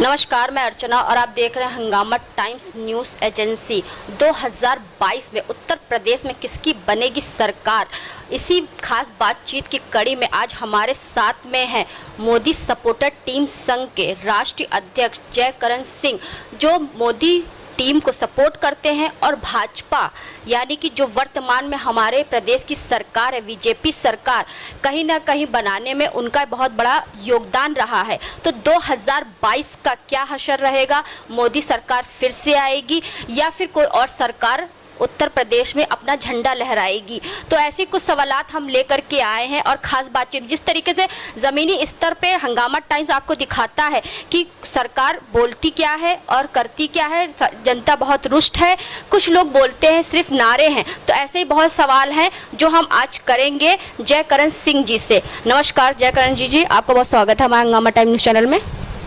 नमस्कार, मैं अर्चना और आप देख रहे हैं हंगामा टाइम्स न्यूज़ एजेंसी। 2022 में उत्तर प्रदेश में किसकी बनेगी सरकार, इसी खास बातचीत की कड़ी में आज हमारे साथ में हैं मोदी सपोर्टर टीम संघ के राष्ट्रीय अध्यक्ष जयकरण सिंह, जो मोदी टीम को सपोर्ट करते हैं, और भाजपा यानी कि जो वर्तमान में हमारे प्रदेश की सरकार है, बीजेपी सरकार, कहीं ना कहीं बनाने में उनका बहुत बड़ा योगदान रहा है। तो 2022 का क्या हशर रहेगा? मोदी सरकार फिर से आएगी या फिर कोई और सरकार उत्तर प्रदेश में अपना झंडा लहराएगी? तो ऐसी कुछ सवालात हम लेकर के आए हैं और ख़ास बातचीत जिस तरीके से ज़मीनी स्तर पे हंगामा टाइम्स आपको दिखाता है कि सरकार बोलती क्या है और करती क्या है। जनता बहुत रुष्ट है, कुछ लोग बोलते हैं सिर्फ नारे हैं। तो ऐसे ही बहुत सवाल हैं जो हम आज करेंगे जयकरण सिंह जी से। नमस्कार जयकरण जी, आपका बहुत स्वागत है हमारे हंगामा टाइम्स न्यूज़ चैनल में।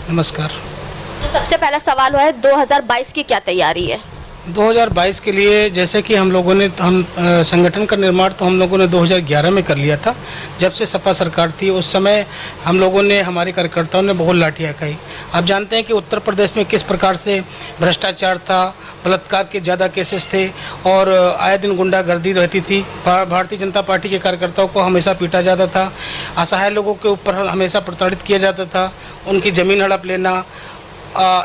नमस्कार। तो सबसे पहला सवाल हुआ है 2022 की क्या तैयारी है? 2022 के लिए जैसे कि हम लोगों ने संगठन का निर्माण तो हम लोगों ने 2011 में कर लिया था। जब से सपा सरकार थी उस समय हम लोगों ने, हमारे कार्यकर्ताओं ने बहुत लाठियाँ खाई। आप जानते हैं कि उत्तर प्रदेश में किस प्रकार से भ्रष्टाचार था, बलात्कार के ज़्यादा केसेस थे और आए दिन गुंडागर्दी रहती थी। भारतीय जनता पार्टी के कार्यकर्ताओं को हमेशा पीटा जाता था, असहाय लोगों के ऊपर हमेशा प्रताड़ित किया जाता था, उनकी ज़मीन हड़प लेना,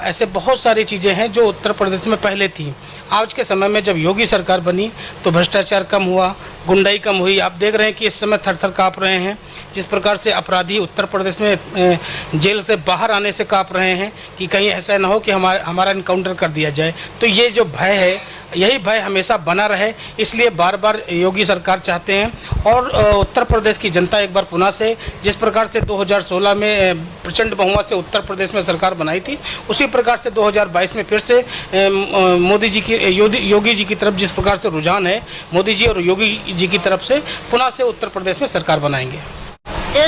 ऐसे बहुत सारी चीज़ें हैं जो उत्तर प्रदेश में पहले थी। आज के समय में जब योगी सरकार बनी तो भ्रष्टाचार कम हुआ, गुंडाई कम हुई। आप देख रहे हैं कि इस समय थर थर काँप रहे हैं। जिस प्रकार से अपराधी उत्तर प्रदेश में जेल से बाहर आने से काँप रहे हैं कि कहीं ऐसा ना हो कि हमारा इनकाउंटर कर दिया जाए। तो ये जो भय है, यही भय हमेशा बना रहे, इसलिए बार बार योगी सरकार चाहते हैं। और उत्तर प्रदेश की जनता एक बार पुनः से, जिस प्रकार से 2016 में प्रचंड बहुमत से उत्तर प्रदेश में सरकार बनाई थी, उसी प्रकार से 2022 में फिर से मोदी जी की, योगी जी की तरफ जिस प्रकार से रुझान है, मोदी जी और योगी जी की तरफ से पुनः से उत्तर प्रदेश में सरकार बनाएंगे।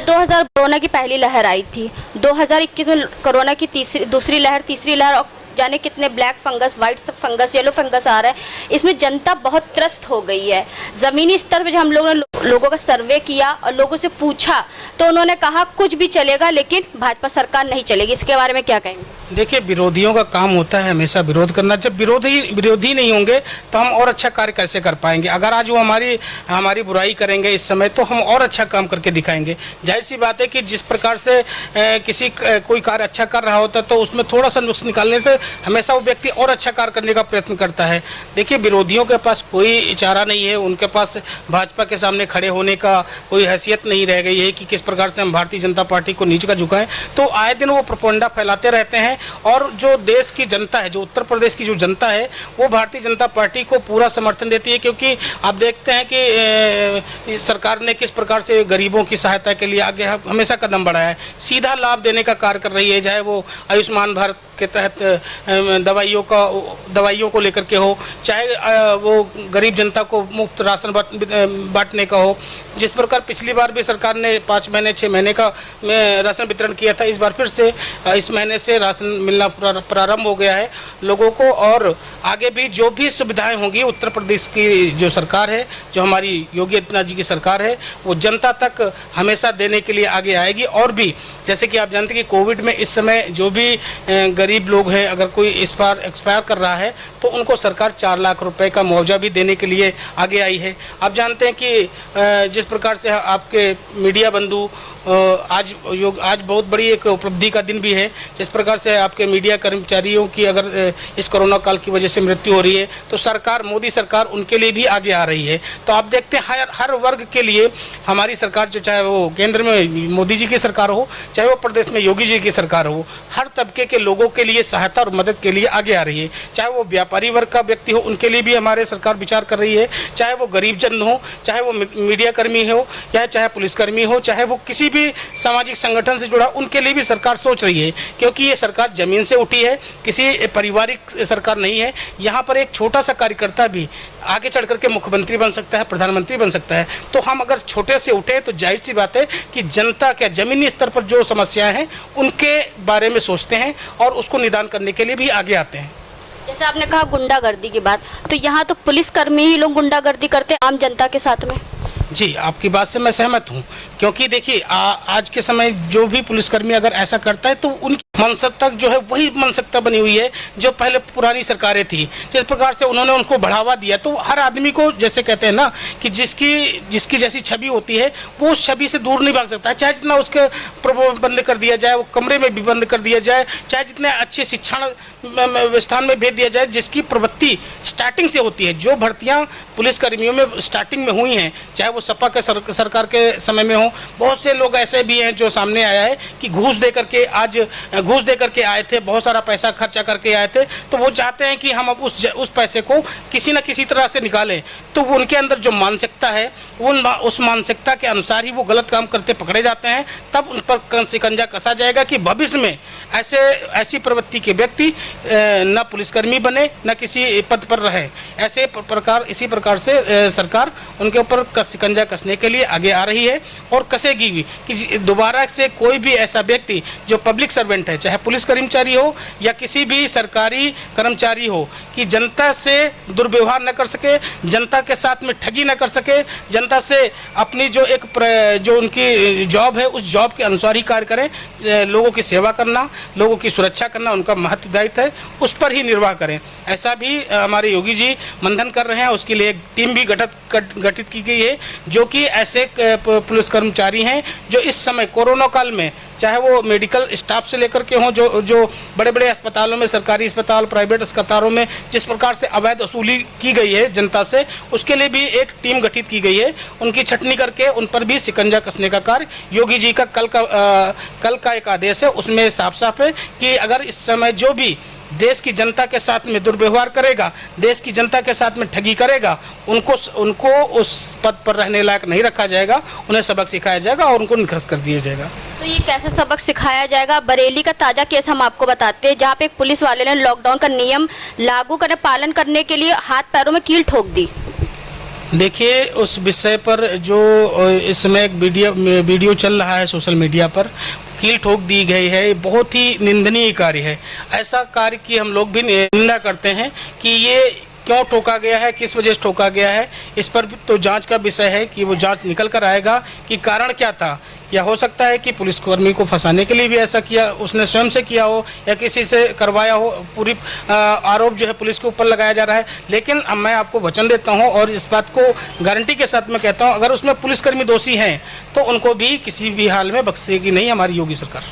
2000 कोरोना की पहली लहर आई थी, 2021 में कोरोना की दूसरी लहर, तीसरी लहर, और जाने कितने black fungus, white fungus, yellow fungus आ रहा है। इसमें जनता बहुत त्रस्त हो गई है। ज़मीनी स्तर पे जब हम लोगों ने लोगों का सर्वे किया और लोगों से पूछा तो उन्होंने कहा कुछ भी चलेगा लेकिन भाजपा सरकार नहीं चलेगी। इसके बारे में क्या कहेंगे? देखिए, विरोधियों का काम होता है हमेशा विरोध करना। जब विरोधी नहीं होंगे तो हम और अच्छा कार्य कैसे कर पाएंगे? अगर आज वो हमारी बुराई करेंगे इस समय तो हम और अच्छा काम करके दिखाएंगे। जाहिर सी बात है कि जिस प्रकार से कोई कार्य अच्छा कर रहा होता तो उसमें थोड़ा सा नुक्स निकालने से हमेशा वो व्यक्ति और अच्छा कार्य करने का प्रयत्न करता है। देखिए, विरोधियों के पास कोई चारा नहीं है, उनके पास भाजपा के सामने खड़े होने का कोई हैसियत नहीं रह गई है कि किस प्रकार से हम भारतीय जनता पार्टी को नीचे का झुकाएं। तो आए दिन वो प्रोपेगेंडा फैलाते रहते हैं और जो देश की जनता है, जो उत्तर प्रदेश की जो जनता है, वो भारतीय जनता पार्टी को पूरा समर्थन देती है। क्योंकि आप देखते हैं कि सरकार ने किस प्रकार से गरीबों की सहायता के लिए आगे हमेशा कदम बढ़ाया है, सीधा लाभ देने का कार्य कर रही है, चाहे वो आयुष्मान भारत के तहत दवाइयों को लेकर के हो, चाहे वो गरीब जनता को मुफ्त राशन बांटने का हो। जिस प्रकार पिछली बार भी सरकार ने 5 महीने 6 महीने का राशन वितरण किया था, इस बार फिर से इस महीने से राशन मिलना प्रारंभ हो गया है लोगों को। और आगे भी जो भी सुविधाएं होंगी, उत्तर प्रदेश की जो सरकार है, जो हमारी योगी आदित्यनाथ जी की सरकार है, वो जनता तक हमेशा देने के लिए आगे आएगी। और भी जैसे कि आप जानते हैं कि कोविड में इस समय जो भी गरीब लोग हैं, अगर कोई इस बार एक्सपायर कर रहा है तो उनको सरकार 4 लाख रुपए का मुआवजा भी देने के लिए आगे आई है। आप जानते हैं कि जिस प्रकार से आपके मीडिया बंधु, आज बहुत बड़ी एक उपलब्धि का दिन भी है। जिस प्रकार से आपके मीडिया कर्मचारियों की अगर इस कोरोना काल की वजह से मृत्यु हो रही है तो सरकार, मोदी सरकार उनके लिए भी आगे आ रही है। तो आप देखते हैं हर वर्ग के लिए हमारी सरकार, जो चाहे वो केंद्र में मोदी जी की सरकार हो, चाहे वो प्रदेश में योगी जी की सरकार हो, हर तबके के लोगों के लिए सहायता और मदद के लिए आगे आ रही है। चाहे वो व्यापारी वर्ग का व्यक्ति हो, उनके लिए भी हमारे सरकार विचार कर रही है। चाहे वो गरीब जन हो, चाहे वो मीडिया कर्मी हो, या चाहे पुलिसकर्मी हो, चाहे वो किसी भी सामाजिक संगठन से जुड़ा, उनके लिए भी सरकार सोच रही है। क्योंकि ये सरकार जमीन से उठी है, किसी पारिवारिक सरकार नहीं है। यहाँ पर एक छोटा सा कार्यकर्ता भी आगे चढ़ करके मुख्यमंत्री बन सकता है, प्रधानमंत्री बन सकता है। तो हम अगर छोटे से उठे तो जाहिर सी बात है कि जनता क्या जमीनी स्तर पर जो समस्याएं हैं उनके बारे में सोचते हैं और उसको निदान करने के लिए भी आगे आते हैं। जैसे आपने कहा गुंडागर्दी की बात, तो यहाँ तो पुलिसकर्मी ही लोग गुंडागर्दी करते हैं आम जनता के साथ में। जी, आपकी बात से मैं सहमत हूँ, क्योंकि देखिए आज के समय जो भी पुलिसकर्मी अगर ऐसा करता है तो उनकी मानसिकता जो है वही मानसिकता बनी हुई है जो पहले पुरानी सरकारें थी। जिस प्रकार से उन्होंने उनको बढ़ावा दिया, तो हर आदमी को, जैसे कहते हैं ना कि जिसकी जैसी छवि होती है वो उस छवि से दूर नहीं भाग सकता है। चाहे जितना उसके प्रभाव बंद कर दिया जाए, वो कमरे में भी बंद कर दिया जाए, चाहे जितने अच्छे शिक्षण स्थान में भेज दिया जाए, जिसकी प्रवृत्ति स्टार्टिंग से होती है। जो भर्तियाँ पुलिसकर्मियों में स्टार्टिंग में हुई हैं, चाहे वो सपा के सरकार के समय में हो, बहुत से लोग ऐसे भी हैं जो सामने आया है कि घूस दे करके आए थे, बहुत सारा पैसा खर्चा करके आए थे, तो वो चाहते हैं कि हम अब उस पैसे को किसी न किसी तरह से निकालें। तो वो उनके अंदर जो मानसिकता है, उस मानसिकता के अनुसार ही वो गलत काम करते पकड़े जाते हैं। तब उन पर शिकंजा कसा जाएगा कि भविष्य में ऐसी प्रवृत्ति के व्यक्ति न पुलिसकर्मी बने, न किसी पद पर रहे। इसी प्रकार से सरकार उनके ऊपर शिकंजा कसने के लिए आगे आ रही है और कसेगी भी कि दोबारा से कोई भी ऐसा व्यक्ति जो पब्लिक सर्वेंट है, चाहे पुलिस कर्मचारी हो या किसी भी सरकारी कर्मचारी हो, कि जनता से दुर्व्यवहार न कर सके, जनता के साथ में ठगी न कर सके, जनता से अपनी जो उनकी जॉब है उस जॉब के अनुसार ही कार्य करें। लोगों की सेवा करना, लोगों की सुरक्षा करना उनका महत्व दायित्व है, उस पर ही निर्वाह करें। ऐसा भी हमारे योगी जी मंथन कर रहे हैं। उसके लिए एक टीम भी गठित की गई है, जो कि ऐसे पुलिस कर्मचारी हैं जो इस समय कोरोना काल में, चाहे वो मेडिकल स्टाफ से लेकर के हों, जो बड़े बड़े अस्पतालों में, सरकारी अस्पताल, प्राइवेट अस्पतालों में जिस प्रकार से अवैध वसूली की गई है जनता से, उसके लिए भी एक टीम गठित की गई है। उनकी छटनी करके उन पर भी शिकंजा कसने का कार्य योगी जी का कल का एक आदेश है, उसमें साफ साफ है कि अगर इस समय जो भी देश की जनता के साथ में दुर्व्यवहार करेगा, देश की जनता के साथ में ठगी करेगा, उनको उस पद पर रहने लायक नहीं रखा जाएगा, उन्हें सबक सिखाया जाएगा और उनको निष्कासित कर दिया जाएगा। तो ये कैसे सबक सिखाया जाएगा? बरेली का ताज़ा केस हम आपको बताते हैं, जहाँ पे एक पुलिस वाले ने लॉकडाउन का नियम लागू करने, पालन करने के लिए हाथ पैरों में कील ठोक दी। देखिए, उस विषय पर जो इस समय एक वीडियो चल रहा है सोशल मीडिया पर, कील ठोक दी गई है, ये बहुत ही निंदनीय कार्य है। ऐसा कार्य की हम लोग भी निंदा करते हैं कि ये क्यों ठोका गया है, किस वजह से ठोका गया है। इस पर भी तो जांच का विषय है कि वो जांच निकल कर आएगा कि कारण क्या था। या हो सकता है कि पुलिसकर्मी को फंसाने के लिए भी ऐसा किया, उसने स्वयं से किया हो या किसी से करवाया हो। पूरी आरोप जो है पुलिस के ऊपर लगाया जा रहा है। लेकिन अब मैं आपको वचन देता हूं और इस बात को गारंटी के साथ मैं कहता हूं, अगर उसमें पुलिसकर्मी दोषी हैं तो उनको भी किसी भी हाल में बख्शेगी नहीं हमारी योगी सरकार।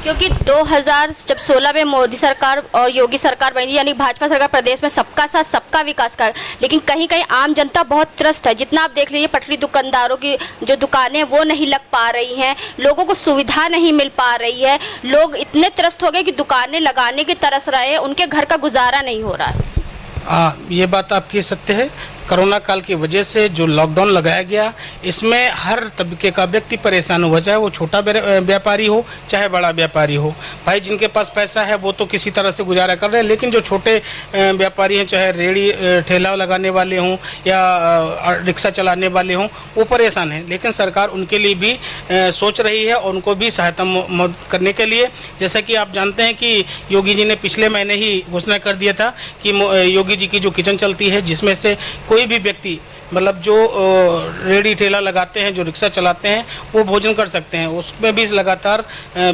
क्योंकि 2016 में मोदी सरकार और योगी सरकार बनी, यानी भाजपा सरकार प्रदेश में सबका साथ सबका विकास कर, लेकिन कहीं कहीं आम जनता बहुत त्रस्त है। जितना आप देख लीजिए, पटरी दुकानदारों की जो दुकानें वो नहीं लग पा रही हैं, लोगों को सुविधा नहीं मिल पा रही है, लोग इतने त्रस्त हो गए कि दुकानें लगाने की तरस रहे हैं, उनके घर का गुजारा नहीं हो रहा है। ये बात आपकी सत्य है। कोरोना काल की वजह से जो लॉकडाउन लगाया गया, इसमें हर तबके का व्यक्ति परेशान हुआ, चाहे वो छोटा व्यापारी हो चाहे बड़ा व्यापारी हो। भाई जिनके पास पैसा है वो तो किसी तरह से गुजारा कर रहे हैं, लेकिन जो छोटे व्यापारी हैं, चाहे रेहड़ी ठेला लगाने वाले हों या रिक्शा चलाने वाले हों, वो परेशान हैं। लेकिन सरकार उनके लिए भी सोच रही है और उनको भी सहायता करने के लिए, जैसा कि आप जानते हैं कि योगी जी ने पिछले महीने ही घोषणा कर दिया था कि योगी जी की जो किचन चलती है, जिसमें से कोई भी व्यक्ति, मतलब जो रेडी ठेला लगाते हैं, जो रिक्शा चलाते हैं, वो भोजन कर सकते हैं। उसमें भी लगातार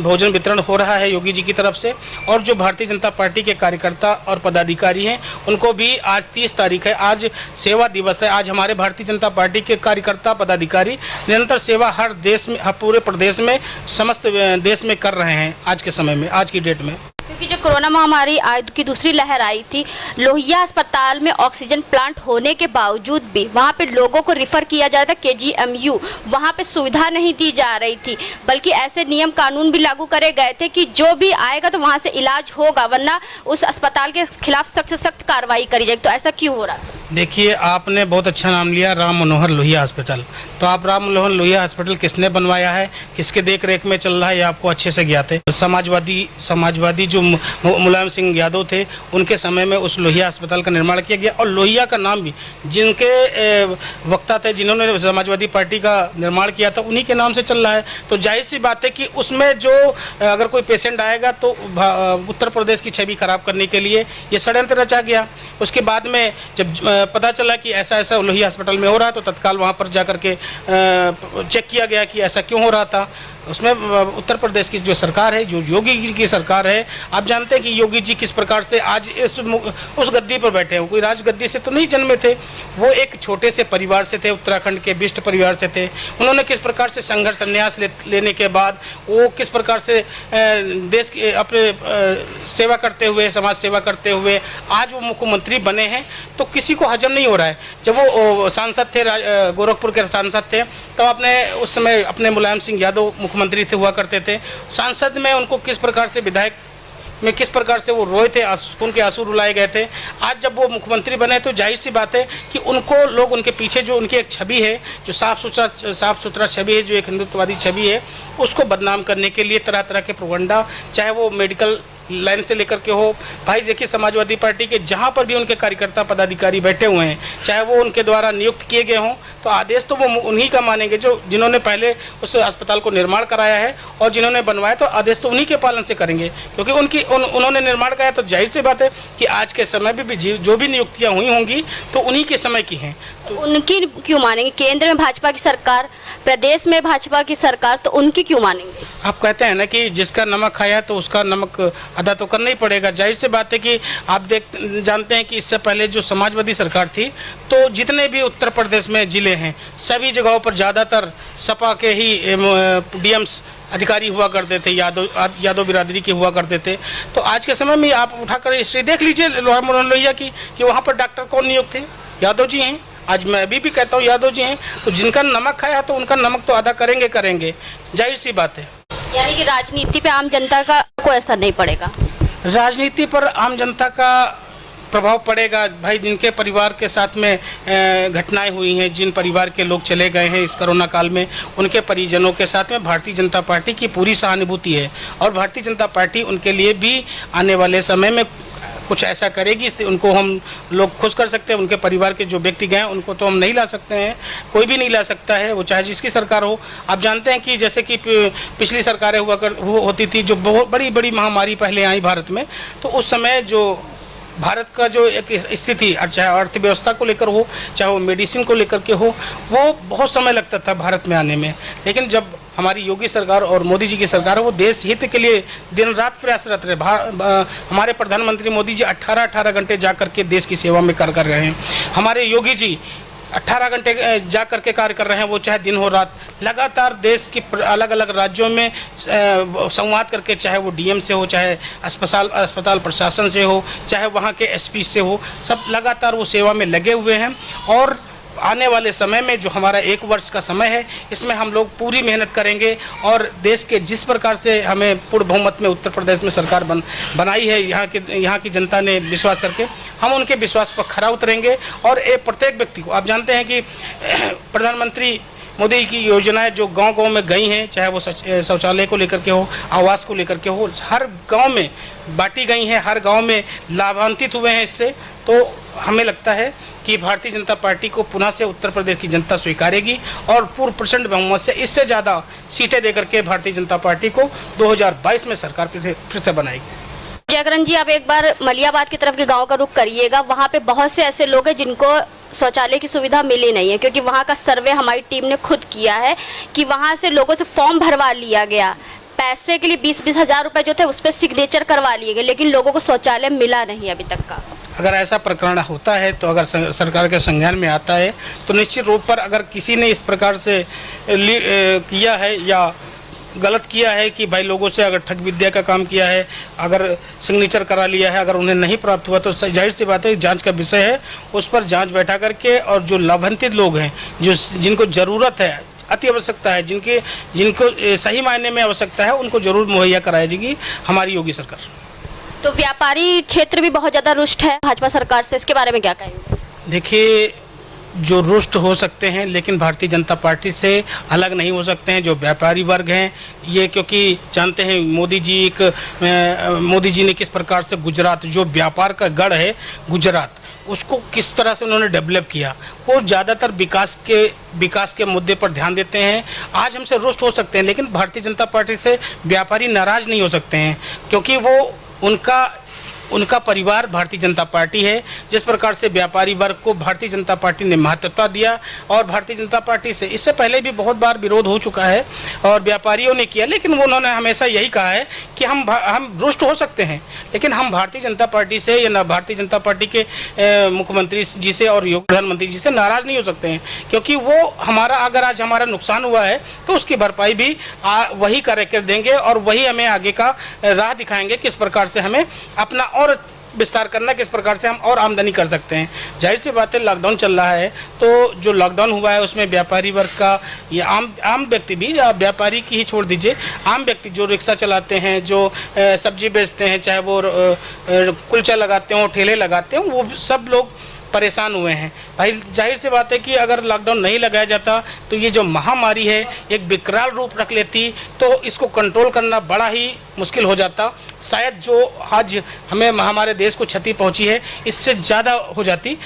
भोजन वितरण हो रहा है योगी जी की तरफ से। और जो भारतीय जनता पार्टी के कार्यकर्ता और पदाधिकारी हैं, उनको भी आज 30 तारीख है, आज सेवा दिवस है। आज हमारे भारतीय जनता पार्टी के कार्यकर्ता पदाधिकारी निरंतर सेवा हर देश में, हर पूरे प्रदेश में, समस्त देश में कर रहे हैं आज के समय में, आज की डेट में। क्योंकि जो कोरोना महामारी की दूसरी लहर आई थी, लोहिया अस्पताल में ऑक्सीजन प्लांट होने के बावजूद भी वहाँ पे लोगों को रिफ़र किया जाता KGMU, वहाँ पे सुविधा नहीं दी जा रही थी, बल्कि ऐसे नियम कानून भी लागू करे गए थे कि जो भी आएगा तो वहाँ से इलाज होगा, वरना उस अस्पताल के खिलाफ सख्त से सख्त कार्रवाई करी जाएगी। तो ऐसा क्यों हो रहा है? देखिए, आपने बहुत अच्छा नाम लिया, राम मनोहर लोहिया हॉस्पिटल। तो आप राम मनोहर लोहिया हॉस्पिटल किसने बनवाया है, किसके देख रेख में चल रहा है, ये आपको अच्छे से ज्ञात है। समाजवादी जो मुलायम सिंह यादव थे, उनके समय में उस लोहिया अस्पताल का निर्माण किया गया। और लोहिया का नाम भी जिनके वक्ता थे, जिन्होंने समाजवादी पार्टी का निर्माण किया था, उन्हीं के नाम से चल रहा है। तो जाहिर सी बात है कि उसमें जो अगर कोई पेशेंट आएगा तो उत्तर प्रदेश की छवि खराब करने के लिए ये षड्यंत्र रचा गया। उसके बाद में जब पता चला कि ऐसा ऐसा लोहिया अस्पताल में हो रहा है, तो तत्काल वहाँ पर जा कर के चेक किया गया कि ऐसा क्यों हो रहा था। उसमें उत्तर प्रदेश की जो सरकार है, जो योगी जी की सरकार है, आप जानते हैं कि योगी जी किस प्रकार से आज उस गद्दी पर बैठे हैं। कोई राजगद्दी से तो नहीं जन्मे थे, वो एक छोटे से परिवार से थे, उत्तराखंड के बिष्ट परिवार से थे। उन्होंने किस प्रकार से संघर्ष संन्यास लेने के बाद वो किस प्रकार से देश के अपने सेवा करते हुए, समाज सेवा करते हुए आज वो मुख्यमंत्री बने हैं, तो किसी को हजम नहीं हो रहा है। जब वो सांसद थे, गोरखपुर के सांसद थे, तो उस समय अपने मुलायम सिंह यादव मुख्यमंत्री थे, हुआ करते थे। सांसद में उनको किस प्रकार से, विधायक में किस प्रकार से वो रोए थे, खून के आंसू रुलाए गए थे। आज जब वो मुख्यमंत्री बने तो जाहिर सी बात है कि उनको लोग, उनके पीछे जो उनकी एक छवि है, जो साफ सुथरा छवि है, जो एक हिंदुत्ववादी छवि है, उसको बदनाम करने के लिए तरह तरह के प्रोपगेंडा, चाहे वो मेडिकल लाइन से लेकर के हो। भाई देखिए, समाजवादी पार्टी के जहाँ पर भी उनके कार्यकर्ता पदाधिकारी बैठे हुए हैं, चाहे वो उनके द्वारा नियुक्त किए गए हों, तो आदेश तो वो उन्हीं का मानेंगे जो जिन्होंने पहले उस अस्पताल को निर्माण कराया है, और जिन्होंने बनवाया तो आदेश तो उन्हीं के पालन से करेंगे, क्योंकि उन्होंने निर्माण कराया। तो जाहिर सी बात है कि आज के समय में भी जो भी नियुक्तियाँ हुई होंगी तो उन्हीं के समय की हैं। तो उनकी क्यों मानेंगे? केंद्र में भाजपा की सरकार, प्रदेश में भाजपा की सरकार, तो उनकी क्यों मानेंगे? आप कहते हैं ना कि जिसका नमक खाया तो उसका नमक अदा तो करना ही पड़ेगा। जाहिर सी बात है कि आप जानते हैं कि इससे पहले जो समाजवादी सरकार थी, तो जितने भी उत्तर प्रदेश में जिले हैं, सभी जगहों पर ज़्यादातर सपा के ही डीएम्स अधिकारी हुआ करते थे, यादव बिरादरी के हुआ करते थे। तो आज के समय में आप उठाकर हिस्ट्री देख लीजिए लोहिया की, कि वहाँ पर डॉक्टर कौन नियुक्त थे? यादव जी हैं। आज मैं अभी भी कहता हूँ यादव जी हैं। तो जिनका नमक खाया तो उनका नमक तो अदा करेंगे, जाहिर सी बात है। यानी कि राजनीति पे आम जनता का कोई असर नहीं पड़ेगा? राजनीति पर आम जनता का प्रभाव पड़ेगा। भाई, जिनके परिवार के साथ में घटनाएं हुई हैं, जिन परिवार के लोग चले गए हैं इस कोरोना काल में, उनके परिजनों के साथ में भारतीय जनता पार्टी की पूरी सहानुभूति है, और भारतीय जनता पार्टी उनके लिए भी आने वाले समय में कुछ ऐसा करेगी, उनको हम लोग खुश कर सकते हैं। उनके परिवार के जो व्यक्ति गए उनको तो हम नहीं ला सकते हैं, कोई भी नहीं ला सकता है, वो चाहे जिसकी सरकार हो। आप जानते हैं कि जैसे कि पिछली सरकारें होती थी, जो बहुत बड़ी बड़ी महामारी पहले आई भारत में, तो उस समय जो भारत का जो एक स्थिति, चाहे अर्थव्यवस्था को लेकर हो, चाहे वो मेडिसिन को लेकर के हो, वो बहुत समय लगता था भारत में आने में। लेकिन जब हमारी योगी सरकार और मोदी जी की सरकार है, वो देश हित के लिए दिन रात प्रयासरत रहे। हमारे प्रधानमंत्री मोदी जी 18 घंटे जा करके देश की सेवा में कार्य कर रहे हैं। हमारे योगी जी 18 घंटे जा करके कार्य कर रहे हैं, वो चाहे दिन हो रात, लगातार देश के अलग अलग राज्यों में संवाद करके, चाहे वो डीएम से हो, चाहे अस्पताल प्रशासन से हो, चाहे वहाँ के एसपी से हो, सब लगातार वो सेवा में लगे हुए हैं। और आने वाले समय में जो हमारा 1 वर्ष का समय है, इसमें हम लोग पूरी मेहनत करेंगे, और देश के जिस प्रकार से हमें पूर्ण बहुमत में उत्तर प्रदेश में सरकार बनाई है, यहाँ की जनता ने विश्वास करके, हम उनके विश्वास पर खरा उतरेंगे। और प्रत्येक व्यक्ति को, आप जानते हैं कि प्रधानमंत्री मोदी की योजनाएं जो गांव-गांव में गई हैं, चाहे वो शौचालय को लेकर के हो, आवास को लेकर के हो, हर गांव में बांटी गई हैं, हर गांव में लाभान्वित हुए हैं इससे। तो हमें लगता है कि भारतीय जनता पार्टी को पुनः से उत्तर प्रदेश की जनता स्वीकारेगी, और पूर्ण प्रचंड बहुमत से, इससे ज़्यादा सीटें देकर के भारतीय जनता पार्टी को 2022 में सरकार फिर से बनाएगी। जयकरण जी, आप एक बार मलियाबाद की तरफ के गांव का रुख करिएगा। वहां पे बहुत से ऐसे लोग हैं जिनको शौचालय की सुविधा मिली नहीं है, क्योंकि वहां का सर्वे हमारी टीम ने खुद किया है कि वहां से लोगों से फॉर्म भरवा लिया गया, पैसे के लिए 20-20 हज़ार रुपए जो थे उस पर सिग्नेचर करवा लिए गए, लेकिन लोगों को शौचालय मिला नहीं अभी तक का। अगर ऐसा प्रकरण होता है, तो अगर सरकार के संज्ञान में आता है, तो निश्चित रूप पर अगर किसी ने इस प्रकार से किया है या गलत किया है कि भाई लोगों से अगर ठग विद्या का काम किया है, अगर सिग्नेचर करा लिया है, अगर उन्हें नहीं प्राप्त हुआ, तो जाहिर सी बात है जांच का विषय है, उस पर जांच बैठा करके, और जो लाभान्वित लोग हैं, जिनको ज़रूरत है, अति आवश्यकता है, जिनको सही मायने में आवश्यकता है, उनको जरूर मुहैया कराई जाएगी हमारी योगी सरकार। तो व्यापारी क्षेत्र भी बहुत ज़्यादा रुष्ट है भाजपा सरकार से, इसके बारे में क्या कहेंगे? देखिए, जो रुष्ट हो सकते हैं, लेकिन भारतीय जनता पार्टी से अलग नहीं हो सकते हैं जो व्यापारी वर्ग हैं ये, क्योंकि जानते हैं मोदी जी ने किस प्रकार से गुजरात, जो व्यापार का गढ़ है गुजरात, उसको किस तरह से उन्होंने डेवलप किया। वो ज़्यादातर विकास के मुद्दे पर ध्यान देते हैं। आज हमसे रुष्ट हो सकते हैं, लेकिन भारतीय जनता पार्टी से व्यापारी नाराज़ नहीं हो सकते हैं, क्योंकि वो उनका उनका परिवार भारतीय जनता पार्टी है। जिस प्रकार से व्यापारी वर्ग को भारतीय जनता पार्टी ने महत्वता दिया और भारतीय जनता पार्टी से इससे पहले भी बहुत बार विरोध हो चुका है और व्यापारियों ने किया, लेकिन वो उन्होंने हमेशा यही कहा है कि हम रुष्ट हो सकते हैं लेकिन हम भारतीय जनता पार्टी से या भारतीय जनता पार्टी के मुख्यमंत्री जी से और प्रधानमंत्री जी से नाराज़ नहीं हो सकते हैं, क्योंकि वो हमारा अगर आज हमारा नुकसान हुआ है तो उसकी भरपाई भी वही कर देंगे और वही हमें आगे का राह दिखाएंगे किस प्रकार से हमें अपना और विस्तार करना, किस प्रकार से हम और आमदनी कर सकते हैं। जाहिर सी बात है लॉकडाउन चल रहा है तो जो लॉकडाउन हुआ है उसमें व्यापारी वर्ग का या आम व्यक्ति भी, व्यापारी की ही छोड़ दीजिए, आम व्यक्ति जो रिक्शा चलाते हैं, जो सब्जी बेचते हैं, चाहे वो कुलचा लगाते हों, ठेले लगाते हों, वो सब लोग परेशान हुए हैं। भाई जाहिर सी बात है कि अगर लॉकडाउन नहीं लगाया जाता तो ये जो महामारी है एक विकराल रूप रख लेती, तो इसको कंट्रोल करना बड़ा ही मुश्किल हो जाता। शायद जो आज हमें हमारे देश को क्षति पहुंची है इससे ज़्यादा हो जाती।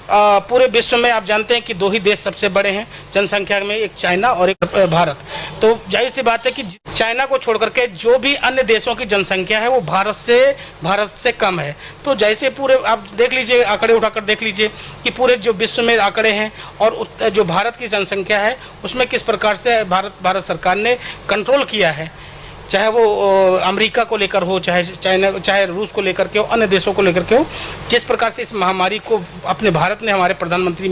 पूरे विश्व में आप जानते हैं कि दो ही देश सबसे बड़े हैं जनसंख्या में, एक चाइना और एक भारत। तो जाहिर सी बात है कि चाइना को छोड़ करके जो भी अन्य देशों की जनसंख्या है वो भारत से कम है। तो जैसे पूरे आप देख लीजिए, आंकड़े उठाकर देख लीजिए कि पूरे जो विश्व में आंकड़े हैं और जो भारत की जनसंख्या है उसमें किस प्रकार से भारत सरकार ने कंट्रोल किया है, चाहे वो अमेरिका को लेकर हो, चाहे रूस को लेकर के हो, अन्य देशों को लेकर के हो। जिस प्रकार से इस महामारी को अपने भारत ने, हमारे प्रधानमंत्री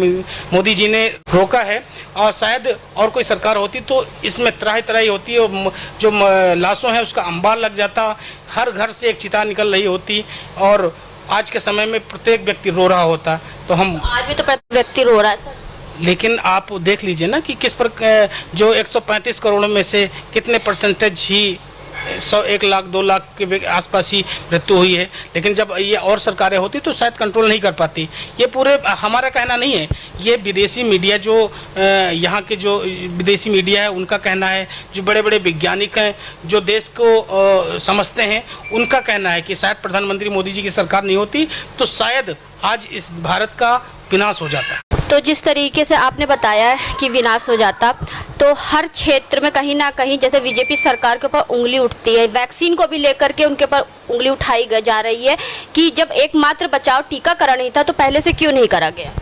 मोदी जी ने रोका है और शायद और कोई सरकार होती तो इसमें त्राही होती है, जो लाशों है उसका अंबार लग जाता, हर घर से एक चिता निकल रही होती और आज के समय में प्रत्येक व्यक्ति रो रहा होता। तो हम आज भी तो प्रत्येक व्यक्ति रो रहा है सर। लेकिन आप देख लीजिए ना कि किस पर जो 135 करोड़ में से कितने परसेंटेज ही 1 लाख 2 लाख के आसपास ही मृत्यु हुई है। लेकिन जब ये और सरकारें होती तो शायद कंट्रोल नहीं कर पाती। ये पूरे हमारा कहना नहीं है, ये विदेशी मीडिया जो यहाँ के जो विदेशी मीडिया है उनका कहना है, जो बड़े बड़े वैज्ञानिक हैं जो देश को समझते हैं उनका कहना है कि शायद प्रधानमंत्री मोदी जी की सरकार नहीं होती तो शायद आज इस भारत का विनाश हो जाता। तो जिस तरीके से आपने बताया है कि विनाश हो जाता, तो हर क्षेत्र में कहीं ना कहीं जैसे बीजेपी सरकार के ऊपर उंगली उठती है, वैक्सीन को भी लेकर के उनके ऊपर उंगली उठाई जा रही है कि जब एकमात्र बचाव टीकाकरण ही था तो पहले से क्यों नहीं करा गया।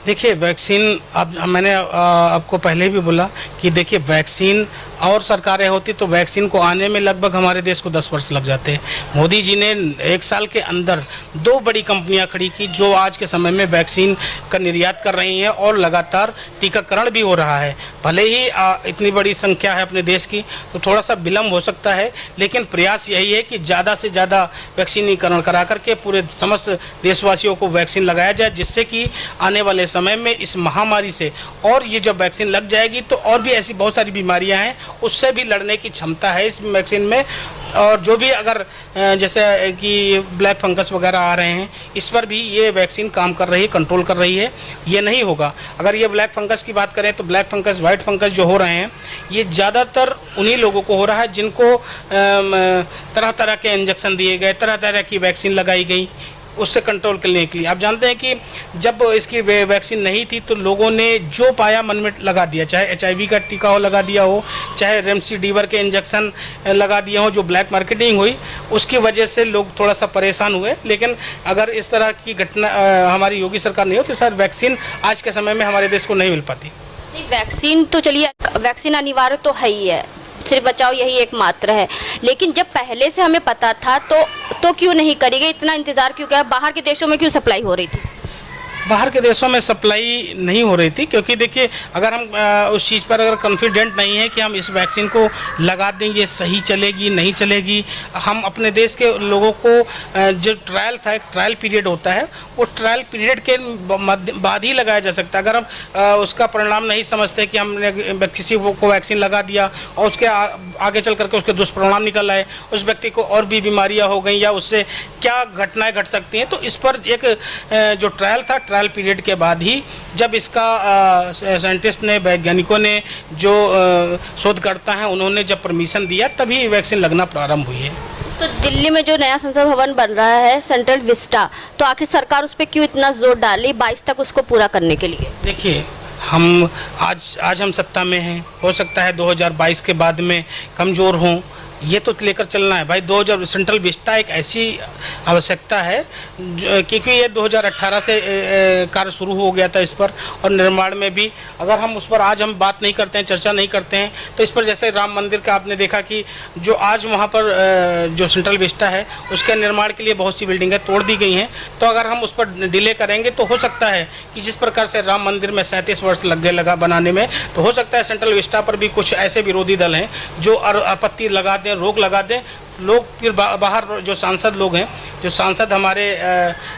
देखिए वैक्सीन, अब मैंने आपको पहले भी बोला कि देखिए वैक्सीन और सरकारें होती तो वैक्सीन को आने में लगभग हमारे देश को 10 वर्ष लग जाते। मोदी जी ने 1 साल के अंदर 2 बड़ी कंपनियां खड़ी की जो आज के समय में वैक्सीन का निर्यात कर रही हैं और लगातार टीकाकरण भी हो रहा है। भले ही इतनी बड़ी संख्या है अपने देश की तो थोड़ा सा विलम्ब हो सकता है, लेकिन प्रयास यही है कि ज़्यादा से ज़्यादा वैक्सीनीकरण करा करके पूरे समस्त देशवासियों को वैक्सीन लगाया जाए, जिससे कि आने वाले समय में इस महामारी से, और ये जब वैक्सीन लग जाएगी तो और भी ऐसी बहुत सारी बीमारियां हैं उससे भी लड़ने की क्षमता है इस वैक्सीन में। और जो भी अगर जैसे कि ब्लैक फंगस वगैरह आ रहे हैं इस पर भी ये वैक्सीन काम कर रही है, कंट्रोल कर रही है। ये नहीं होगा, अगर ये ब्लैक फंगस की बात करें तो ब्लैक फंगस, वाइट फंगस जो हो रहे हैं ये ज़्यादातर उन्हीं लोगों को हो रहा है जिनको तरह तरह के इंजेक्शन दिए गए, तरह तरह की वैक्सीन लगाई गई उससे कंट्रोल करने के लिए। आप जानते हैं कि जब इसकी वैक्सीन नहीं थी तो लोगों ने जो पाया मन में लगा दिया, चाहे HIV का टीका हो लगा दिया हो, चाहे रेमडेसिविर के इंजेक्शन लगा दिए हो, जो ब्लैक मार्केटिंग हुई उसकी वजह से लोग थोड़ा सा परेशान हुए। लेकिन अगर इस तरह की घटना हमारी योगी सरकार नहीं हो तो शायद वैक्सीन आज के समय में हमारे देश को नहीं मिल पाती। नहीं, वैक्सीन तो चलिए, वैक्सीन अनिवार्य तो है ही है, सिर्फ बचाव यही एकमात्र है, लेकिन जब पहले से हमें पता था तो क्यों नहीं करी गई, इतना इंतजार क्यों किया, बाहर के देशों में क्यों सप्लाई हो रही थी? बाहर के देशों में सप्लाई नहीं हो रही थी क्योंकि देखिए अगर हम उस चीज़ पर अगर कॉन्फिडेंट नहीं है कि हम इस वैक्सीन को लगा देंगे, सही चलेगी नहीं चलेगी, हम अपने देश के लोगों को जो ट्रायल था, एक ट्रायल पीरियड होता है, वो ट्रायल पीरियड के बाद ही लगाया जा सकता है। अगर हम उसका परिणाम नहीं समझते कि हमने किसी को वैक्सीन लगा दिया और उसके आगे चल करके उसके दुष्परिणाम निकल आए, उस व्यक्ति को और भी बीमारियाँ हो गई या उससे क्या घटनाएँ घट सकती हैं, तो इस पर एक जो ट्रायल था, ट्रायल पीरियड के बाद ही जब इसका साइंटिस्ट ने, वैज्ञानिकों ने, जो शोधकर्ता हैं उन्होंने जब परमिशन दिया तभी वैक्सीन लगना प्रारंभ हुई है। तो दिल्ली में जो नया संसद भवन बन रहा है सेंट्रल विस्टा, तो आखिर सरकार उस पर क्यों इतना जोर डाली 22 तक उसको पूरा करने के लिए? देखिए आज हम सत्ता में हैं, हो सकता है 2022 के बाद में कमज़ोर हों ये तो लेकर चलना है भाई। 2000 सेंट्रल विस्टा एक ऐसी आवश्यकता है क्योंकि ये 2018 से कार्य शुरू हो गया था इस पर, और निर्माण में भी अगर हम उस पर आज हम बात नहीं करते हैं, चर्चा नहीं करते हैं, तो इस पर जैसे राम मंदिर का आपने देखा कि जो आज वहाँ पर जो सेंट्रल विस्टा है उसके निर्माण के लिए बहुत सी बिल्डिंगें तोड़ दी गई हैं। तो अगर हम उस पर डिले करेंगे तो हो सकता है कि जिस प्रकार से राम मंदिर में 37 वर्ष लगा बनाने में, तो हो सकता है सेंट्रल विस्टा पर भी कुछ ऐसे विरोधी दल हैं जो आपत्ति लगा दें, रोक लगा दें। लोग फिर बाहर जो सांसद लोग हैं, जो सांसद हमारे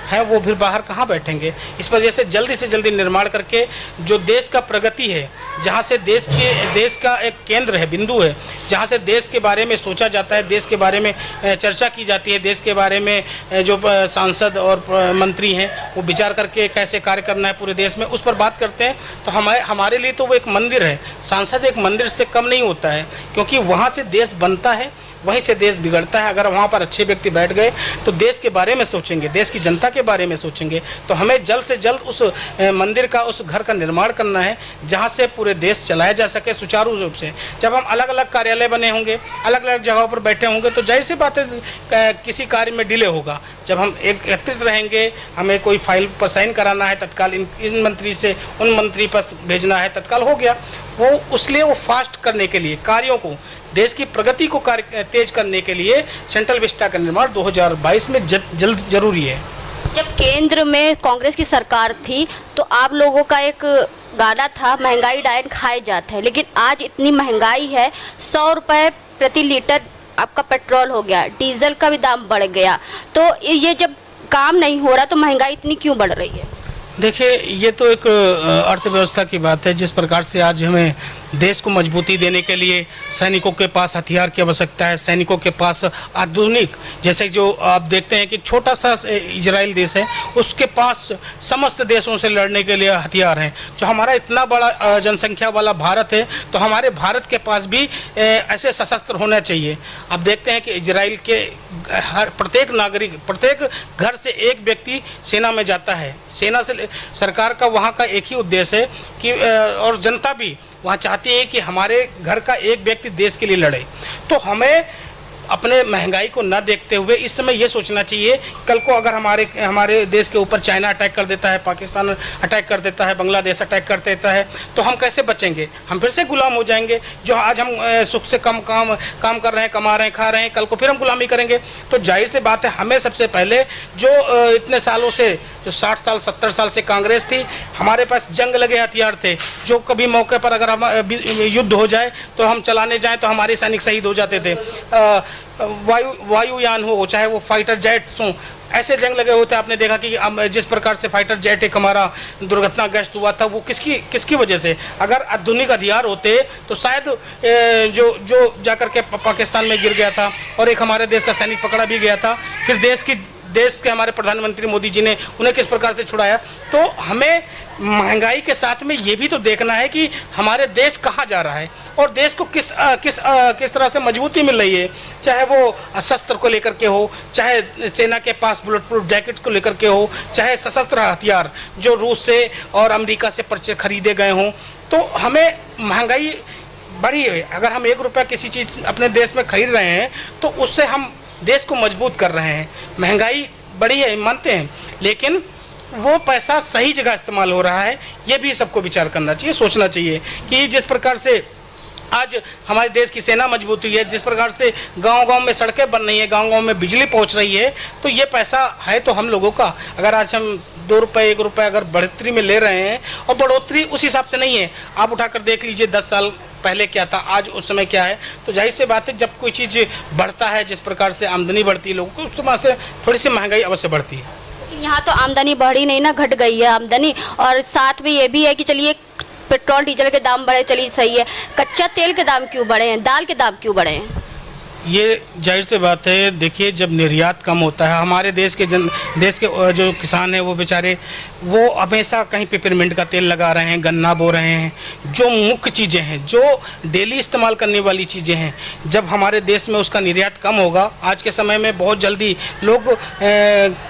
हैं, वो फिर बाहर कहाँ बैठेंगे। इस वजह से जल्दी निर्माण करके जो देश का प्रगति है, जहाँ से देश का एक केंद्र है, बिंदु है, जहाँ से देश के बारे में सोचा जाता है, देश के बारे में चर्चा की जाती है, देश के बारे में जो सांसद और मंत्री हैं वो विचार करके कैसे कार्य करना है पूरे देश में, उस पर बात करते हैं। तो हमारे लिए तो वो एक मंदिर है। सांसद एक मंदिर से कम नहीं होता है, क्योंकि वहाँ से देश बनता है, वहीं से देश बिगड़ता है। अगर वहाँ पर अच्छे व्यक्ति बैठ गए तो देश के बारे में सोचेंगे, देश की जनता के बारे में सोचेंगे। तो हमें जल्द से जल्द उस मंदिर का, उस घर का निर्माण करना है जहाँ से पूरे देश चलाया जा सके सुचारू रूप से। जब हम अलग अलग कार्यालय बने होंगे, अलग अलग जगहों पर बैठे होंगे, तो जाहिर सी बात है किसी कार्य में डिले होगा। जब हम एकत्रित रहेंगे, हमें कोई फाइल पर साइन कराना है, तत्काल इन मंत्री से उन मंत्री पर भेजना है, तत्काल हो गया। वो उसलिए वो फास्ट करने के लिए, कार्यों को, देश की प्रगति को तेज करने के लिए सेंट्रल विस्टा का निर्माण 2022 में जल्द जरूरी है। जब केंद्र में कांग्रेस की सरकार थी तो आप लोगों का एक गाना था, महंगाई डायन खाए जाते हैं, लेकिन आज इतनी महंगाई है, 100 रुपये प्रति लीटर आपका पेट्रोल हो गया, डीजल का भी दाम बढ़ गया। तो ये जब काम नहीं हो रहा तो महंगाई इतनी क्यों बढ़ रही है? देखिए, ये तो एक अर्थव्यवस्था की बात है। जिस प्रकार से आज हमें देश को मजबूती देने के लिए सैनिकों के पास हथियार की आवश्यकता है, सैनिकों के पास आधुनिक, जैसे जो आप देखते हैं कि छोटा सा इजराइल देश है, उसके पास समस्त देशों से लड़ने के लिए हथियार हैं। जो हमारा इतना बड़ा जनसंख्या वाला भारत है, तो हमारे भारत के पास भी ऐसे सशस्त्र होना चाहिए। अब देखते हैं कि इजराइल के हर प्रत्येक नागरिक, प्रत्येक घर से एक व्यक्ति सेना में जाता है। सेना से सरकार का वहाँ का एक ही उद्देश्य है कि और जनता भी वहाँ चाहती है कि हमारे घर का एक व्यक्ति देश के लिए लड़े। तो हमें अपने महंगाई को न देखते हुए इस समय ये सोचना चाहिए, कल को अगर हमारे देश के ऊपर चाइना अटैक कर देता है, पाकिस्तान अटैक कर देता है, बांग्लादेश अटैक कर देता है, तो हम कैसे बचेंगे? हम फिर से गुलाम हो जाएंगे। जो आज हम सुख से काम कर रहे हैं, कमा रहे हैं, खा रहे हैं, कल को फिर हम गुलामी करेंगे। तो जाहिर सी बात है, हमें सबसे पहले जो इतने सालों से, जो 60 साल 70 साल से कांग्रेस थी, हमारे पास जंग लगे हथियार थे, जो कभी मौके पर अगर हम युद्ध हो जाए तो हम चलाने जाएं तो हमारे सैनिक शहीद हो जाते थे। वायुयान हो, चाहे वो फाइटर जेट्स हों, ऐसे जंग लगे होते। आपने देखा कि जिस प्रकार से फाइटर जेट एक हमारा दुर्घटनाग्रस्त हुआ था, वो किसकी वजह से? अगर आधुनिक हथियार होते तो शायद जो जाकर के पाकिस्तान में गिर गया था और एक हमारे देश का सैनिक पकड़ा भी गया था, फिर देश के हमारे प्रधानमंत्री मोदी जी ने उन्हें किस प्रकार से छुड़ाया। तो हमें महंगाई के साथ में ये भी तो देखना है कि हमारे देश कहाँ जा रहा है और देश को किस तरह से मजबूती मिल रही है, चाहे वो शस्त्र को लेकर के हो, चाहे सेना के पास बुलेट प्रूफ जैकेट्स को लेकर के हो, चाहे सशस्त्र हथियार जो रूस से और अमेरिका से खरीदे गए हों। तो हमें महंगाई बढ़ी है। अगर हम 1 रुपया किसी चीज़ अपने देश में खरीद रहे हैं तो उससे हम देश को मजबूत कर रहे हैं। महंगाई बढ़ी है, मानते हैं, लेकिन वो पैसा सही जगह इस्तेमाल हो रहा है, ये भी सबको विचार करना चाहिए, सोचना चाहिए कि जिस प्रकार से आज हमारे देश की सेना मजबूत हुई है, जिस प्रकार से गांव-गांव में सड़कें बन रही हैं, गांव-गांव में बिजली पहुंच रही है, तो ये पैसा है तो हम लोगों का। अगर आज हम 2 रुपये 1 रुपये अगर बढ़ोतरी में ले रहे हैं, और बढ़ोतरी उस हिसाब से नहीं है, आप उठाकर देख लीजिए 10 साल पहले क्या था, आज उस समय क्या है। तो जाहिर सी बात है, जब कोई चीज़ बढ़ता है, जिस प्रकार से आमदनी बढ़ती है लोगों को, उस समय से थोड़ी सी महंगाई अवश्य बढ़ती है। लेकिन यहाँ तो आमदनी बढ़ी नहीं ना, घट गई है आमदनी। और साथ में ये भी है कि चलिए पेट्रोल डीजल के दाम बढ़े, चलिए सही है, कच्चा तेल के दाम क्यों बढ़े हैं, दाल के दाम क्यों बढ़े हैं? ये जाहिर सी बात है। देखिए, जब निर्यात कम होता है, हमारे देश के जो किसान हैं वो बेचारे वो हमेशा कहीं पेपरमिंट का तेल लगा रहे हैं, गन्ना बो रहे हैं, जो मुख्य चीज़ें हैं, जो डेली इस्तेमाल करने वाली चीज़ें हैं। जब हमारे देश में उसका निर्यात कम होगा, आज के समय में बहुत जल्दी लोग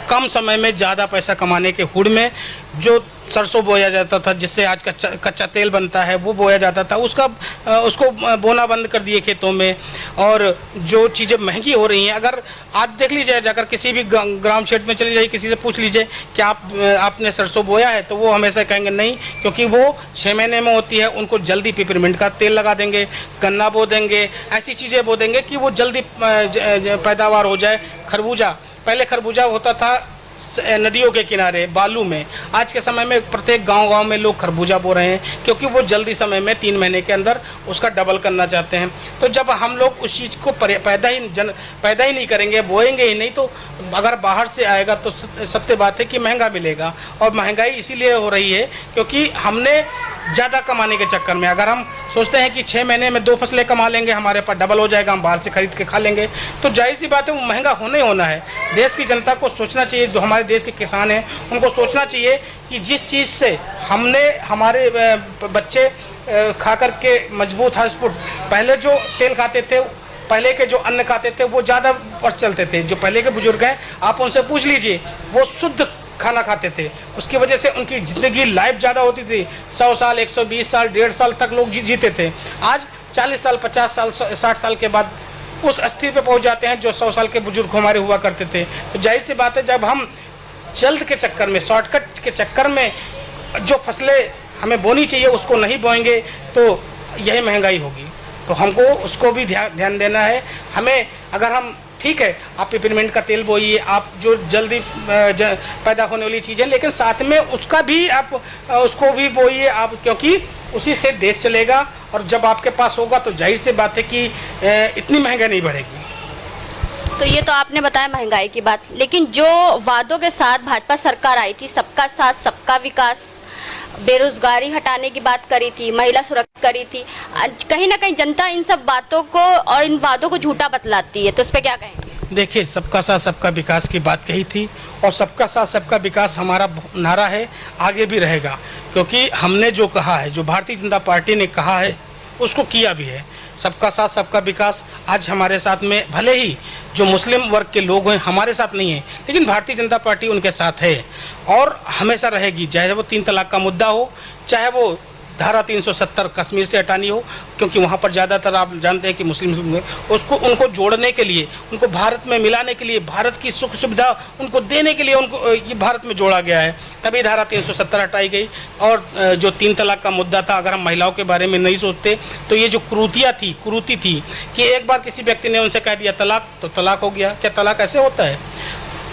कम समय में ज़्यादा पैसा कमाने के हुड़ में जो सरसों बोया जाता था, जिससे आज कच्चा तेल बनता है, वो बोया जाता था, उसको बोना बंद कर दिए खेतों में। और जो चीज़ें महंगी हो रही हैं, अगर आप देख लीजिए, जाकर किसी भी ग्राम क्षेत्र में चले जाइए, किसी से पूछ लीजिए कि आपने सरसों बोया है, तो वो हमेशा कहेंगे नहीं, क्योंकि वो 6 महीने में होती है। उनको जल्दी पिपरमिंट का तेल लगा देंगे, गन्ना बो देंगे, ऐसी चीज़ें बो देंगे कि वो जल्दी पैदावार हो जाए। खरबूजा, पहले खरबूजा होता था नदियों के किनारे बालू में, आज के समय में प्रत्येक गांव-गांव में लोग खरबूजा बो रहे हैं, क्योंकि वो जल्दी समय में 3 महीने के अंदर उसका डबल करना चाहते हैं। तो जब हम लोग उस चीज़ को पैदा ही नहीं करेंगे, बोएंगे ही नहीं, तो अगर बाहर से आएगा तो सत्य बात है कि महंगा मिलेगा। और महंगाई इसीलिए हो रही है क्योंकि हमने ज़्यादा कमाने के चक्कर में, अगर हम सोचते हैं कि 6 महीने में 2 फसलें कमा लेंगे, हमारे पास डबल हो जाएगा, हम बाहर से खरीद के खा लेंगे, तो जाहिर सी बात है वो महंगा होने होना है। देश की जनता को सोचना चाहिए, जो हमारे देश के किसान हैं उनको सोचना चाहिए कि जिस चीज़ से हमारे बच्चे खा कर के मजबूत हस्पुट, पहले जो तेल खाते थे, पहले के जो अन्न खाते थे, वो ज़्यादा वर्ष चलते थे। जो पहले के बुजुर्ग हैं, आप उनसे पूछ लीजिए, वो शुद्ध खाना खाते थे, उसकी वजह से उनकी ज़िंदगी लाइफ ज़्यादा होती थी। 100 साल, 120 साल, 1.5 साल तक लोग जीते थे। आज 40 साल, 50 साल, 60 साल के बाद उस स्थिति पे पहुंच जाते हैं जो 100 साल के बुजुर्ग हमारे हुआ करते थे। तो जाहिर सी बात है, जब हम जल्द के चक्कर में, शॉर्टकट के चक्कर में जो फसलें हमें बोनी चाहिए उसको नहीं बोएंगे, तो यही महंगाई होगी। तो हमको उसको भी ध्यान देना है। हमें, अगर हम, ठीक है, आप पिपरमिंट का तेल बोइए, आप जो जल्दी पैदा होने वाली चीज़ें, लेकिन साथ में उसका भी आप उसको भी बोइए आप, क्योंकि उसी से देश चलेगा। और जब आपके पास होगा तो जाहिर सी बात है कि इतनी महंगाई नहीं बढ़ेगी। तो ये तो आपने बताया महंगाई की बात, लेकिन जो वादों के साथ भाजपा सरकार आई थी, सबका साथ सबका विकास, बेरोजगारी हटाने की बात करी थी, महिला सुरक्षा करी थी, कहीं ना कहीं जनता इन सब बातों को और इन वादों को झूठा बतलाती है, तो इस पर क्या कहेंगे? देखिए, सबका साथ सबका विकास की बात कही थी, और सबका साथ सबका विकास हमारा नारा है, आगे भी रहेगा। क्योंकि हमने जो कहा है, जो भारतीय जनता पार्टी ने कहा है, उसको किया भी है। सबका साथ सबका विकास आज हमारे साथ में, भले ही जो मुस्लिम वर्ग के लोग हैं हमारे साथ नहीं है, लेकिन भारतीय जनता पार्टी उनके साथ है और हमेशा रहेगी। चाहे वो 3 तलाक का मुद्दा हो, चाहे वो धारा 370 कश्मीर से हटानी हो, क्योंकि वहाँ पर ज़्यादातर आप जानते हैं कि मुस्लिम, उसको उनको जोड़ने के लिए, उनको भारत में मिलाने के लिए, भारत की सुख सुविधा उनको देने के लिए उनको ये भारत में जोड़ा गया है, तभी धारा 370 हटाई गई। और जो 3 तलाक का मुद्दा था, अगर हम महिलाओं के बारे में नहीं सोचते तो ये जो कुरीति थी कि एक बार किसी व्यक्ति ने उनसे कह दिया तलाक, तो तलाक हो गया। क्या तलाक ऐसे होता है?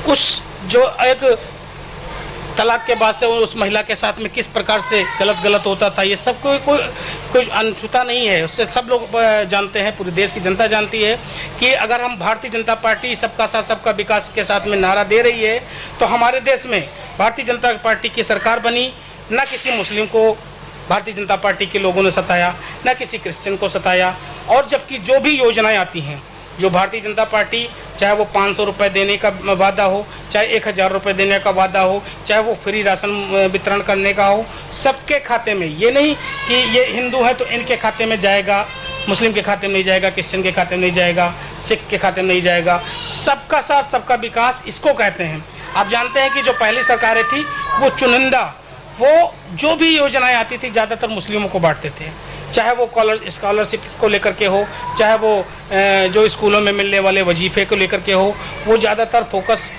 उस जो एक तलाक के बाद से उस महिला के साथ में किस प्रकार से गलत होता था, ये सब कोई अनछूता नहीं है। उससे सब लोग जानते हैं, पूरे देश की जनता जानती है कि अगर हम भारतीय जनता पार्टी सबका साथ सबका विकास के साथ में नारा दे रही है, तो हमारे देश में भारतीय जनता पार्टी की सरकार बनी। ना किसी मुस्लिम को भारतीय जनता पार्टी के लोगों ने सताया, ना किसी क्रिश्चियन को सताया। और जबकि जो भी योजनाएँ आती हैं, जो भारतीय जनता पार्टी, चाहे वो 500 रुपये देने का वादा हो, चाहे 1000 रुपये देने का वादा हो, चाहे वो फ्री राशन वितरण करने का हो, सबके खाते में, ये नहीं कि ये हिंदू है तो इनके खाते में जाएगा, मुस्लिम के खाते में नहीं जाएगा, क्रिश्चियन के खाते में नहीं जाएगा, सिख के खाते में नहीं जाएगा। सबका साथ सबका विकास इसको कहते हैं। आप जानते हैं कि जो पहली सरकारें थी वो चुनिंदा, वो जो भी योजनाएँ आती थी ज़्यादातर मुस्लिमों को बांटते थे, चाहे वो स्कॉलरशिप को लेकर के हो, चाहे वो जो स्कूलों में मिलने वाले वजीफे को लेकर के हो, वो ज़्यादातर फोकस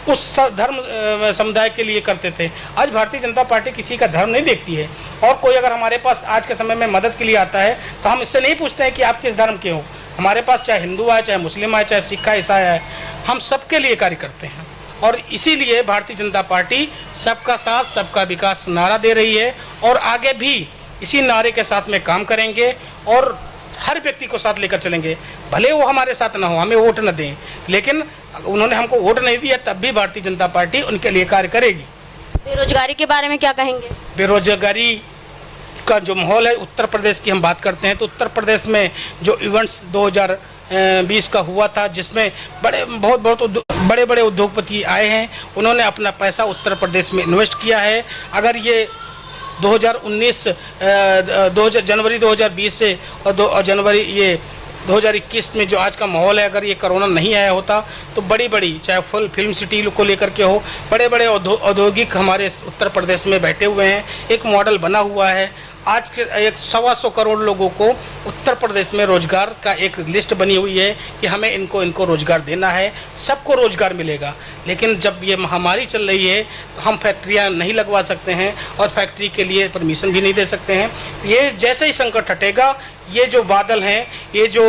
उस धर्म समुदाय के लिए करते थे। आज भारतीय जनता पार्टी किसी का धर्म नहीं देखती है, और कोई अगर हमारे पास आज के समय में मदद के लिए आता है तो हम इससे नहीं पूछते हैं कि आप किस धर्म के हो। हमारे पास चाहे हिंदू आए, चाहे मुस्लिम आए, चाहे सिख आए, ईसाई आए, हम सबके लिए कार्य करते हैं। और इसीलिए भारतीय जनता पार्टी सबका साथ सबका विकास नारा दे रही है, और आगे भी इसी नारे के साथ में काम करेंगे और हर व्यक्ति को साथ लेकर चलेंगे। भले वो हमारे साथ ना हो, हमें वोट न दें, लेकिन उन्होंने हमको वोट नहीं दिया, तब भी भारतीय जनता पार्टी उनके लिए कार्य करेगी। बेरोजगारी के बारे में क्या कहेंगे? बेरोजगारी का जो माहौल है, उत्तर प्रदेश की हम बात करते हैं तो उत्तर प्रदेश में जो इवेंट्स 2020 का हुआ था, जिसमें बहुत बड़े उद्योगपति आए हैं, उन्होंने अपना पैसा उत्तर प्रदेश में इन्वेस्ट किया है। अगर ये 2019 जनवरी 2020 से और जनवरी ये 2021 में जो आज का माहौल है, अगर ये कोरोना नहीं आया होता तो बड़ी बड़ी, चाहे फुल फिल्म सिटी को लेकर के हो, बड़े बड़े औद्योगिक हमारे उत्तर प्रदेश में बैठे हुए हैं, एक मॉडल बना हुआ है। आज के 125 करोड़ लोगों को उत्तर प्रदेश में रोजगार का एक लिस्ट बनी हुई है कि हमें इनको रोजगार देना है, सबको रोजगार मिलेगा। लेकिन जब ये महामारी चल रही है तो हम फैक्ट्रियां नहीं लगवा सकते हैं और फैक्ट्री के लिए परमिशन भी नहीं दे सकते हैं। ये जैसे ही संकट हटेगा, ये जो बादल हैं, ये जो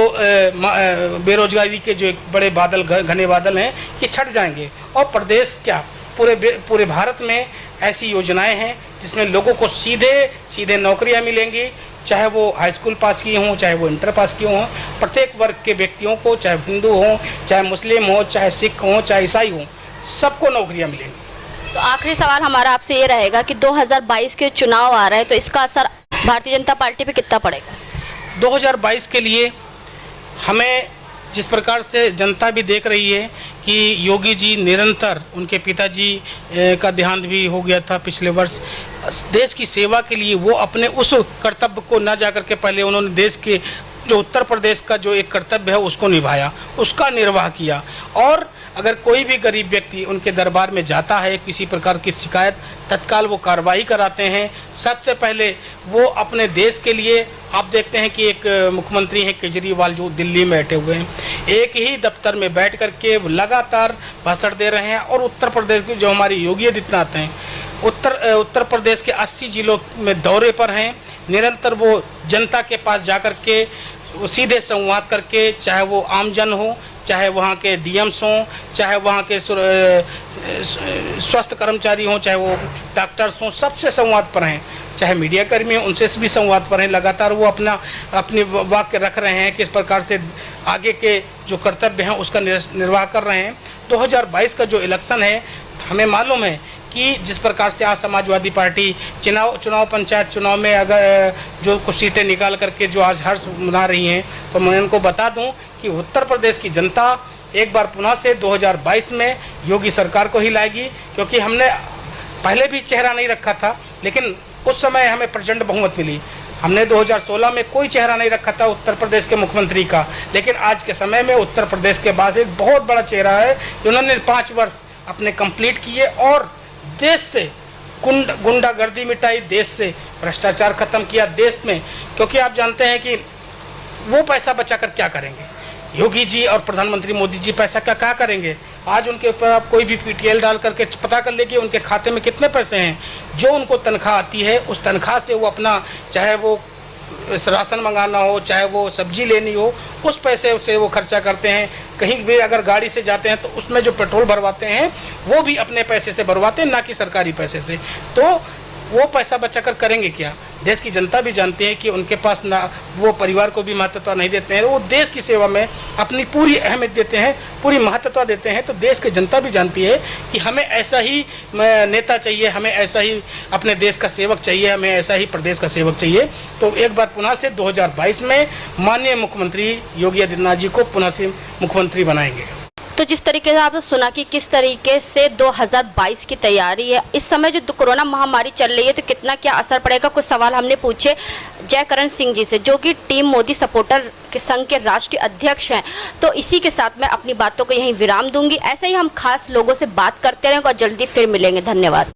बेरोजगारी के जो बड़े बादल, घने बादल हैं, ये छट जाएंगे और प्रदेश क्या पूरे भारत में ऐसी योजनाएं हैं जिसमें लोगों को सीधे नौकरियां मिलेंगी, चाहे वो हाई स्कूल पास किए हों, चाहे वो इंटर पास किए हों। प्रत्येक वर्ग के व्यक्तियों को, चाहे हिंदू हों, चाहे मुस्लिम हो, चाहे सिख हों, चाहे ईसाई हों, सबको नौकरियां मिलेंगी। तो आखिरी सवाल हमारा आपसे ये रहेगा कि 2022 के चुनाव आ रहे हैं, तो इसका असर भारतीय जनता पार्टी पे कितना पड़ेगा? 2022 के लिए हमें जिस प्रकार से जनता भी देख रही है कि योगी जी निरंतर, उनके पिताजी का देहांत भी हो गया था पिछले वर्ष, देश की सेवा के लिए वो अपने उस कर्तव्य को न जाकर के पहले उन्होंने देश के जो उत्तर प्रदेश का जो एक कर्तव्य है उसको निभाया, उसका निर्वाह किया। और अगर कोई भी गरीब व्यक्ति उनके दरबार में जाता है, किसी प्रकार की शिकायत, तत्काल वो कार्रवाई कराते हैं। सबसे पहले वो अपने देश के लिए, आप देखते हैं कि एक मुख्यमंत्री हैं केजरीवाल जो दिल्ली में बैठे हुए हैं, एक ही दफ्तर में बैठ कर के लगातार भाषण दे रहे हैं। और उत्तर प्रदेश के जो हमारे योगी आदित्यनाथ हैं, उत्तर प्रदेश के 80 जिलों में दौरे पर हैं, निरंतर वो जनता के पास जाकर के सीधे संवाद करके, चाहे वो आमजन हो, चाहे वहाँ के डीएम्स हों, चाहे वहाँ के स्वास्थ्य कर्मचारी हों, चाहे वो डॉक्टर्स हों, सबसे संवाद पर हैं। चाहे मीडिया कर्मी हैं, उनसे भी संवाद पर हैं। लगातार वो अपनी वाक्य रख रहे हैं, किस प्रकार से आगे के जो कर्तव्य हैं उसका निर्वाह कर रहे हैं। 2022 का जो इलेक्शन है, हमें मालूम है कि जिस प्रकार से आज समाजवादी पार्टी पंचायत चुनाव में अगर जो कुछ सीटें निकाल करके जो आज हर्ष मना रही हैं, तो मैं उनको बता दूं कि उत्तर प्रदेश की जनता एक बार पुनः से 2022 में योगी सरकार को ही लाएगी। क्योंकि हमने पहले भी चेहरा नहीं रखा था, लेकिन उस समय हमें प्रचंड बहुमत मिली। हमने 2016 में कोई चेहरा नहीं रखा था उत्तर प्रदेश के मुख्यमंत्री का, लेकिन आज के समय में उत्तर प्रदेश के पास एक बहुत बड़ा चेहरा है जिन्होंने 5 वर्ष अपने कंप्लीट किए और देश से गुंडागर्दी मिटाई, देश से भ्रष्टाचार खत्म किया देश में। क्योंकि आप जानते हैं कि वो पैसा बचाकर क्या करेंगे, योगी जी और प्रधानमंत्री मोदी जी पैसा क्या करेंगे। आज उनके ऊपर आप कोई भी पीटीएल डाल करके पता कर ले कि उनके खाते में कितने पैसे हैं। जो उनको तनख्वाह आती है, उस तनख्वाह से वो अपना, चाहे वो राशन मंगाना हो, चाहे वो सब्जी लेनी हो, उस पैसे से वो खर्चा करते हैं। कहीं भी अगर गाड़ी से जाते हैं तो उसमें जो पेट्रोल भरवाते हैं वो भी अपने पैसे से भरवाते हैं, ना कि सरकारी पैसे से। तो वो पैसा बचाकर करेंगे क्या? देश की जनता भी जानती है कि उनके पास ना, वो परिवार को भी महत्वता नहीं देते हैं, वो देश की सेवा में अपनी पूरी अहमियत देते हैं, पूरी महत्वता देते हैं। तो देश की जनता भी जानती है कि हमें ऐसा ही नेता चाहिए, हमें ऐसा ही अपने देश का सेवक चाहिए, हमें ऐसा ही प्रदेश का सेवक चाहिए। तो एक बार पुनः से 2022 में माननीय मुख्यमंत्री योगी आदित्यनाथ जी को पुनः से मुख्यमंत्री बनाएंगे। तो जिस तरीके से आपने सुना कि किस तरीके से 2022 की तैयारी है, इस समय जो कोरोना महामारी चल रही है तो कितना क्या असर पड़ेगा, कुछ सवाल हमने पूछे जयकरण सिंह जी से, जो कि टीम मोदी सपोर्टर के संघ के राष्ट्रीय अध्यक्ष हैं। तो इसी के साथ मैं अपनी बातों को यहीं विराम दूंगी। ऐसे ही हम खास लोगों से बात करते रहेंगे और जल्दी फिर मिलेंगे। धन्यवाद।